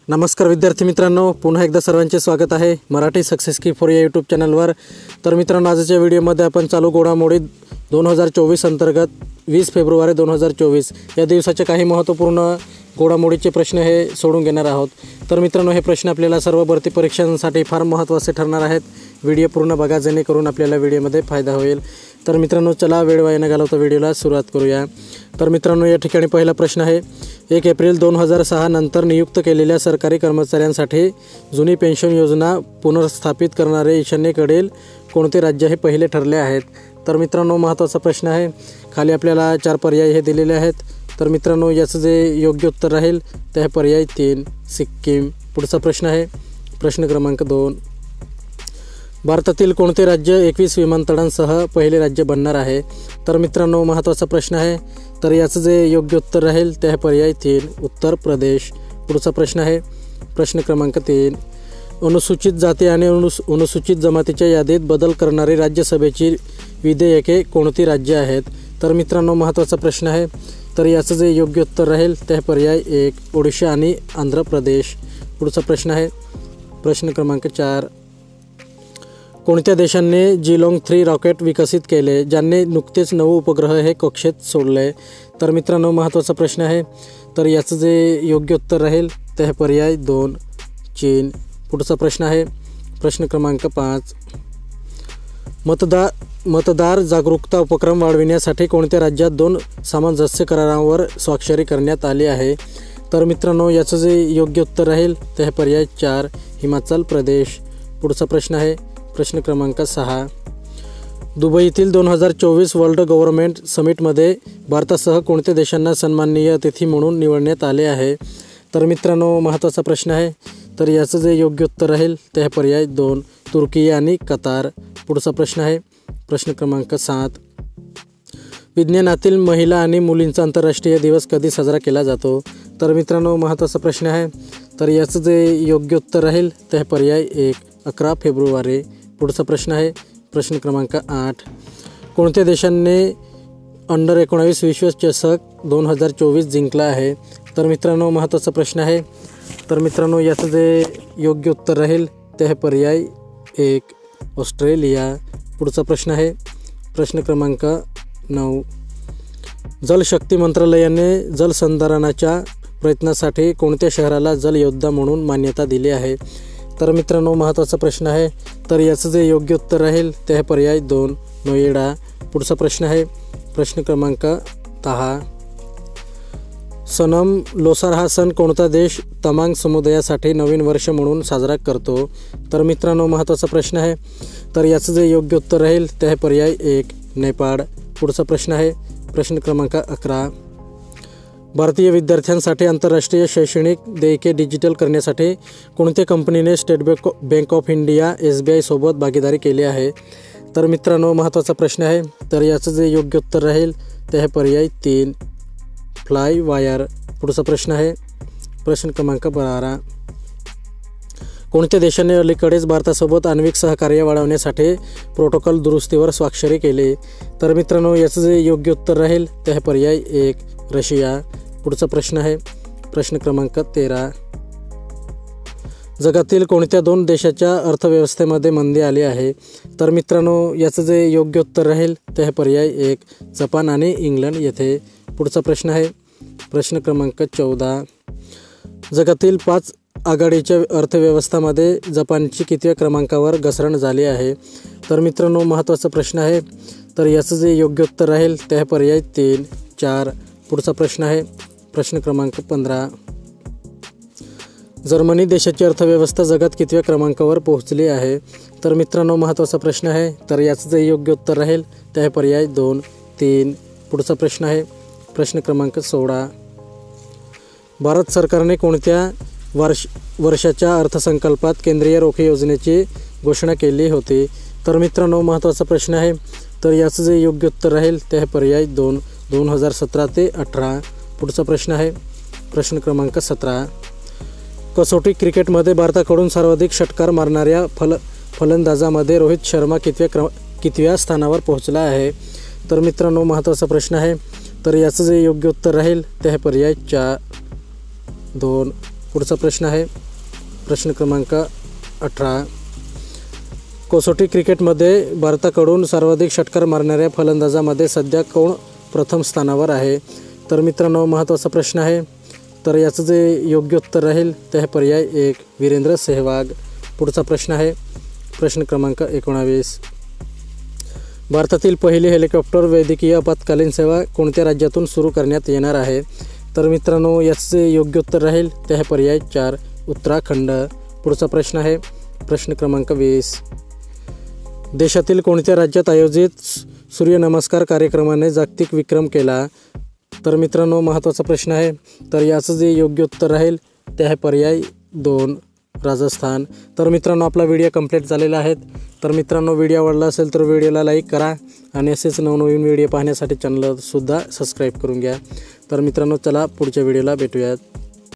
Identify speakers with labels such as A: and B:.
A: नमस्कार विद्यार्थी मित्रांनो, पुन्हा एकदा सर्वांचे स्वागत आहे मराठी सक्सेस की फॉर या यूट्यूब चॅनलवर। तर मित्रांनो, आजच्या व्हिडिओमध्ये आपण चालू घडामोडी 2024 अंतर्गत 20 फेब्रुवारी 2024 या दिवसाचे काही महत्त्वपूर्ण घडामोडीचे प्रश्न हे सोडून घेणार आहोत। तर मित्रांनो, हे प्रश्न आपल्याला सर्व भरती परीक्षांसाठी फार महत्त्वाचे ठरणार आहेत। व्हिडिओ पूर्ण बघा जेणेकरून आपल्याला व्हिडिओमध्ये फायदा होईल। तर मित्रांनो, चला वेळ वाया न घालवता व्हिडिओला सुरुवात करूया। तर मित्रांनो, या ठिकाणी पहिला प्रश्न आहे, 1 एप्रिल 2006 नंतर नियुक्त केलेल्या सरकारी कर्मचाऱ्यांसाठी जुनी पेन्शन योजना पुनर्स्थापित करणारे ईशान्येकडील कोणते राज्य हे पहिले ठरले आहेत? तर मित्रांनो, महत्त्वाचा प्रश्न आहे। खाली आपल्याला 4 पर्याय हे दिलेले आहेत। तर मित्रांनो, याचं जे योग्य उत्तर राहील ते आहे पर्याय 3 सिक्कीम। पुढचा प्रश्न आहे प्रश्न क्रमांक 2, भारतातील कोणते राज्य 21 विमानतळांसह पहिले राज्य बनणार आहे? तर मित्रांनो, महत्त्वाचा प्रश्न आहे। तर याचं जे योग्य उत्तर राहील ते आहे पर्याय 3 उत्तर प्रदेश। पुढचा प्रश्न आहे प्रश्न क्रमांक 3, अनुसूचित जाती आणि अनुसूचित जमातीच्या यादीत बदल करणारी राज्यसभेची विधेयके कोणती राज्य आहेत? तर मित्रांनो, महत्त्वाचा प्रश्न आहे। तर याचं जे योग्य उत्तर राहील ते आहे पर्याय 1 ओडिशा आणि आंध्र प्रदेश। पुढचा प्रश्न आहे प्रश्न क्रमांक 4, कोणत्या देशाने जिलोंग 3 रॉकेट विकसित केले, ज्यांनी नुकतेच 9 उपग्रह हे कक्षेत सोडले? तर मित्रांनो, महत्त्वाचा प्रश्न आहे। तर याचं जे योग्य उत्तर राहील ते आहे पर्याय 2 चीन। पुढचा प्रश्न आहे प्रश्न क्रमांक 5, मतदार जागरूकता उपक्रम वाढविण्यासाठी कोणत्या राज्यात 2 सामंजस्य करारांवर स्वाक्षरी करण्यात आली आहे? तर मित्रांनो, याचं जे योग्य उत्तर राहील ते आहे पर्याय 4 हिमाचल प्रदेश। पुढचा प्रश्न आहे प्रश्न क्रमांक 6, दुबईतील 2024 वर्ल्ड गव्हर्नमेंट समिटमध्ये भारतासह कोणत्या देशांना सन्माननीय अतिथी म्हणून निवडण्यात आले आहे? तर मित्रांनो, महत्त्वाचा प्रश्न आहे। तर याचं जे योग्य उत्तर राहील ते आहे पर्याय 2 तुर्की आणि कतार। पुढचा प्रश्न आहे प्रश्न क्रमांक 7, विज्ञानातील महिला आणि मुलींचा आंतरराष्ट्रीय दिवस कधी साजरा केला जातो? तर मित्रांनो, महत्त्वाचा प्रश्न आहे। तर याचं जे योग्य उत्तर राहील ते आहे पर्याय 1 11 फेब्रुवारी। पुढचा प्रश्न आहे प्रश्न क्रमांक 8, कोणत्या देशाने अंडर-19 विश्वचषक 2024 जिंकला आहे? तर मित्रांनो, महत्त्वाचा प्रश्न आहे। तर मित्रांनो, याचं जे योग्य उत्तर राहील ते आहे पर्याय 1 ऑस्ट्रेलिया। पुढचा प्रश्न आहे प्रश्न क्रमांक 9, जलशक्ती मंत्रालयाने जलसंधारणाच्या प्रयत्नासाठी कोणत्या शहराला जलयोद्धा म्हणून मान्यता दिली आहे? तर मित्रांनो, महत्त्वाचा प्रश्न आहे। तर याचं जे योग्य उत्तर राहील ते आहे पर्याय 2 नोएडा। पुढचा प्रश्न आहे प्रश्न क्रमांक 10, सनम लोसार हा सण कोणता देश तमांग समुदायासाठी नवीन वर्ष म्हणून साजरा करतो? तर मित्रांनो, महत्त्वाचा प्रश्न आहे। तर याचं जे योग्य उत्तर राहील ते आहे पर्याय 1 नेपाळ। पुढचा प्रश्न आहे प्रश्न क्रमांक 11, भारतीय विद्यार्थ्यांसाठी आंतरराष्ट्रीय शैक्षणिक देयके डिजिटल करण्यासाठी कोणत्या कंपनीने state bank of India SBI सोबत भागीदारी केली आहे? तर मित्रांनो, महत्त्वाचा प्रश्न आहे। तर याचं जे योग्य उत्तर राहील ते आहे पर्याय 3 फ्लायवायर। पुढचा प्रश्न आहे प्रश्न क्रमांक 12, कोणत्या देशाने अलीकडेच भारतासोबत आण्विक सहकार्य वाढवण्यासाठी प्रोटोकॉल दुरुस्तीवर स्वाक्षरी केली? तर मित्रांनो, याचं जे योग्य उत्तर राहील ते आहे पर्याय 1 रशिया। पुढचा प्रश्न आहे प्रश्न क्रमांक 13, जगातील कोणत्या 2 देशाच्या अर्थव्यवस्थेमध्ये मंदी आली आहे? तर मित्रांनो, याचं जे योग्य उत्तर राहील ते आहे पर्याय 1 जपान आणि इंग्लंड येथे। पुढचा प्रश्न आहे प्रश्न क्रमांक 14, जगातील 5 आघाडीच्या अर्थव्यवस्थामध्ये जपानची कितव्या क्रमांकावर घसरण झाली आहे? तर मित्रांनो, महत्त्वाचा प्रश्न आहे। तर याचं जे योग्य उत्तर राहील ते आहे पर्याय 3 4। पुढचा प्रश्न आहे प्रश्न क्रमांक 15, जर्मनी देशाची अर्थव्यवस्था जगात कितव्या क्रमांकावर पोहोचली आहे? तर मित्रांनो, महत्त्वाचा प्रश्न आहे। तर याचं जे योग्य उत्तर राहील ते आहे पर्याय 2 3। पुढचा प्रश्न आहे प्रश्न क्रमांक 16, भारत सरकारने कोणत्या वर्षाच्या अर्थसंकल्पात केंद्रीय रोखे योजनेची घोषणा केली होती? तर मित्रांनो, महत्त्वाचा प्रश्न आहे। तर याचं जे योग्य उत्तर राहील ते आहे पर्याय 2 2017 ते 18। पुढचा प्रश्न आहे प्रश्न क्रमांक 17, कसोटी क्रिकेटमध्ये भारताकडून सर्वाधिक षटकार मारणाऱ्या फलंदाजामध्ये रोहित शर्मा कितव्या स्थानावर पोहोचला आहे? तर मित्रांनो, महत्त्वाचा प्रश्न आहे। तर याचं जे योग्य उत्तर राहील ते आहे पर्याय 2 पुढचा प्रश्न आहे प्रश्न क्रमांक 18. कसोटी क्रिकेटमध्ये भारताकडून सर्वाधिक षटकार मारणाऱ्या फलंदाजामध्ये सध्या कोण प्रथम स्थानावर आहे? तर मित्रांनो, महत्त्वाचा प्रश्न आहे. तर याचं जे योग्य उत्तर राहील ते आहे पर्याय 1, वीरेंद्र सेहवाग. पुढचा प्रश्न आहे प्रश्न क्रमांक 19. भारतातील पहिली हेलिकॉप्टर वैद्यकीय आपत्कालीन सेवा कोणत्या राज्यातून सुरू करण्यात येणार आहे? तर मित्रांनो, याचे योग्य उत्तर राहील ते आहे पर्याय 4, उत्तराखंड. पुढचा प्रश्न आहे प्रश्न क्रमांक 20. देशातील कोणत्या राज्यात आयोजित सूर्यनमस्कार कार्यक्रमाने जागतिक विक्रम केला? तर मित्रांनो, महत्त्वाचा प्रश्न आहे. तर याचं जे योग्य उत्तर राहील ते आहे पर्याय 2, राजस्थान. तर मित्रांनो, आपला व्हिडिओ कंप्लीट झालेला आहे. तर मित्रांनो, व्हिडिओ आवडला असेल तर व्हिडिओला लाईक करा आणि असेच नवनवीन व्हिडिओ पाहण्यासाठी चॅनलसुद्धा सबस्क्राईब करून घ्या. तर मित्रांनो, चला पुढच्या व्हिडिओला भेटूयात.